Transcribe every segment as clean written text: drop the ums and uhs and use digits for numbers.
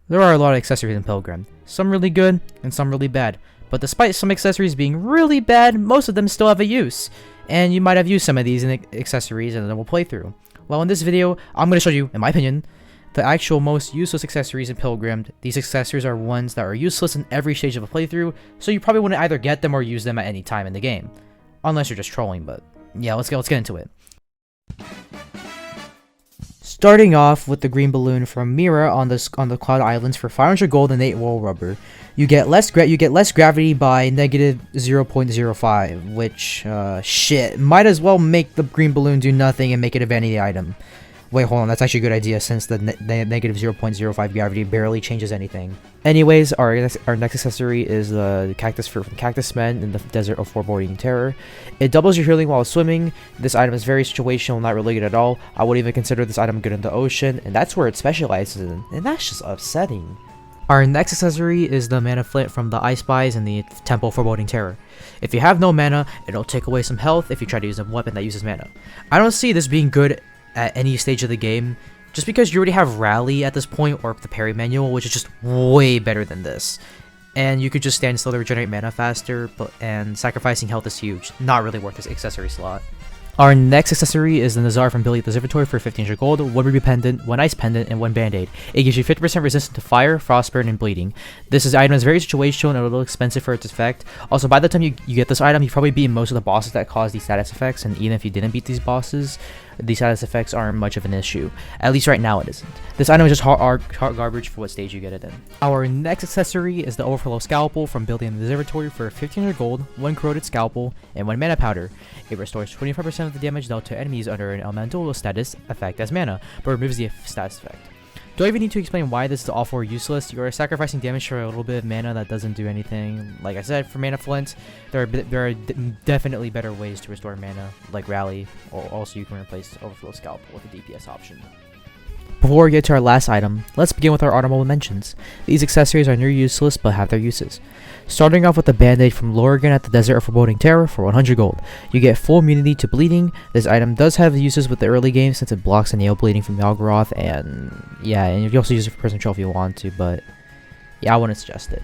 There are a lot of accessories in Pilgrim, some really good and some really bad, but despite some accessories being really bad, most of them still have a use, and you might have used some of these in accessories in a normal playthrough. Well, in this video, I'm going to show you, in my opinion, the actual most useless accessories in Pilgrimmed. These accessories are ones that are useless in every stage of a playthrough, so you probably wouldn't either get them or use them at any time in the game. Unless you're just trolling, but yeah, let's get into it. Starting off with the green balloon from Mira on the Cloud Islands for 500 gold and 8 wall rubber. You get less gravity by negative 0.05, which shit, might as well make the green balloon do nothing and make it a vanity item. Wait, hold on, that's actually a good idea since the negative 0.05 gravity barely changes anything. Anyways, our next accessory is the Cactus from Cactus-Men in the Desert of Foreboding Terror. It doubles your healing while swimming. This item is very situational, not really good at all. I would even consider this item good in the ocean, and that's where it specializes in, and that's just upsetting. Our next accessory is the mana Flint from the Ice Spies in the Temple of Foreboding Terror. If you have no mana, it'll take away some health if you try to use a weapon that uses mana. I don't see this being good at any stage of the game, just because you already have Rally at this point, or the parry manual, which is just way better than this. And you could just stand still to regenerate mana faster, and sacrificing health is huge. Not really worth this accessory slot. Our next accessory is the Nazar from Billy the Observatory for 1500 gold, 1 Ruby Pendant, 1 Ice Pendant, and 1 Band-Aid. It gives you 50% resistance to fire, frostburn, and bleeding. This item is very situational and a little expensive for its effect. Also, by the time you get this item, you've probably beaten most of the bosses that cause these status effects, and even if you didn't beat these bosses, these status effects aren't much of an issue. At least right now it isn't. This item is just hard garbage for what stage you get it in. Our next accessory is the Overflow Scalpel from Billy the Observatory for 1500 gold, 1 Corroded Scalpel, and 1 Mana Powder. It restores 25% of the damage dealt to enemies under an elemental status effect as mana, but removes the status effect. Do I even need to explain why this is all for useless? You are sacrificing damage for a little bit of mana that doesn't do anything. Like I said, for mana Flint, there are definitely better ways to restore mana, like Rally, or also you can replace Overflow Scalpel with a DPS option. Before we get to our last item, let's begin with our honorable mentions. These accessories are near useless but have their uses. Starting off with the Band-Aid from Lorgan at the Desert of Foreboding Terror for 100 gold. You get full immunity to bleeding. This item does have uses with the early game since it blocks the nail bleeding from Yalgaroth, and yeah, and you can also use it for person control if you want to, but yeah, I wouldn't suggest it.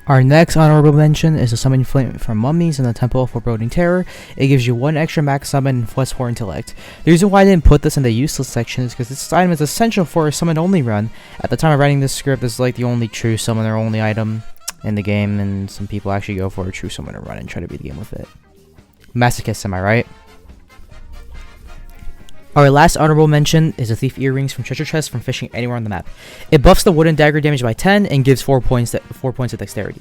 Our next honorable mention is the Summon Flint from Mummies in the Temple of Foreboding Terror. It gives you 1 extra max summon and plus 4 intellect. The reason why I didn't put this in the useless section is because this item is essential for a summon only run. At the time of writing this script, this is like the only true summoner only item in the game, and some people actually go for a true summoner run and try to beat the game with it. Masochist, am I right? Our last honorable mention is the Thief Earrings from Treasure Chest from fishing anywhere on the map. It buffs the wooden dagger damage by 10 and gives 4 points of dexterity.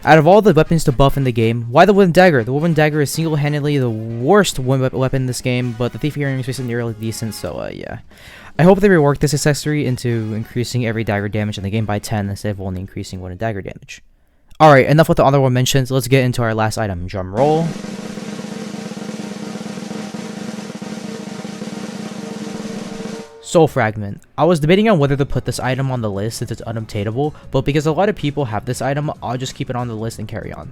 Out of all the weapons to buff in the game, why the wooden dagger? The wooden dagger is single-handedly the worst weapon in this game, but the Thief Earrings is nearly decent, so yeah. I hope they rework this accessory into increasing every dagger damage in the game by 10 instead of only increasing wooden dagger damage. Alright, enough with the honorable mentions, let's get into our last item. Drum roll. Soul Fragment. I was debating on whether to put this item on the list since it's unobtainable, but because a lot of people have this item, I'll just keep it on the list and carry on.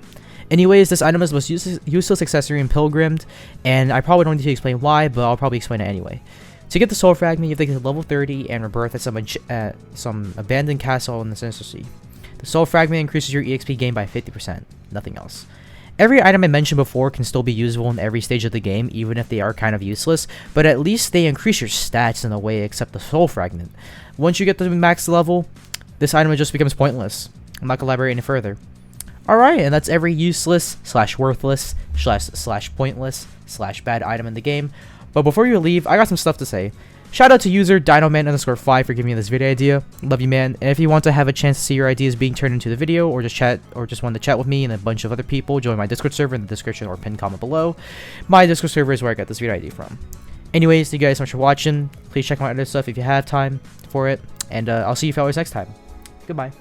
Anyways, this item is the most useless accessory in Pilgrimmed, and I probably don't need to explain why, but I'll probably explain it anyway. To get the Soul Fragment, you have to get to level 30 and rebirth at some abandoned castle in the Sinister Sea. The Soul Fragment increases your EXP gain by 50%, nothing else. Every item I mentioned before can still be usable in every stage of the game, even if they are kind of useless, but at least they increase your stats in a way except the Soul Fragment. Once you get to the max level, this item just becomes pointless. I'm not going to elaborate any further. Alright, and that's every useless, /worthless, / pointless, / bad item in the game. But before you leave, I got some stuff to say. Shout out to user Dinoman_5 for giving me this video idea. Love you, man. And if you want to have a chance to see your ideas being turned into the video, or just want to chat with me and a bunch of other people, join my Discord server in the description or pinned comment below. My Discord server is where I got this video idea from. Anyways, thank you guys so much for watching. Please check my other stuff if you have time for it. And I'll see you fellas next time. Goodbye.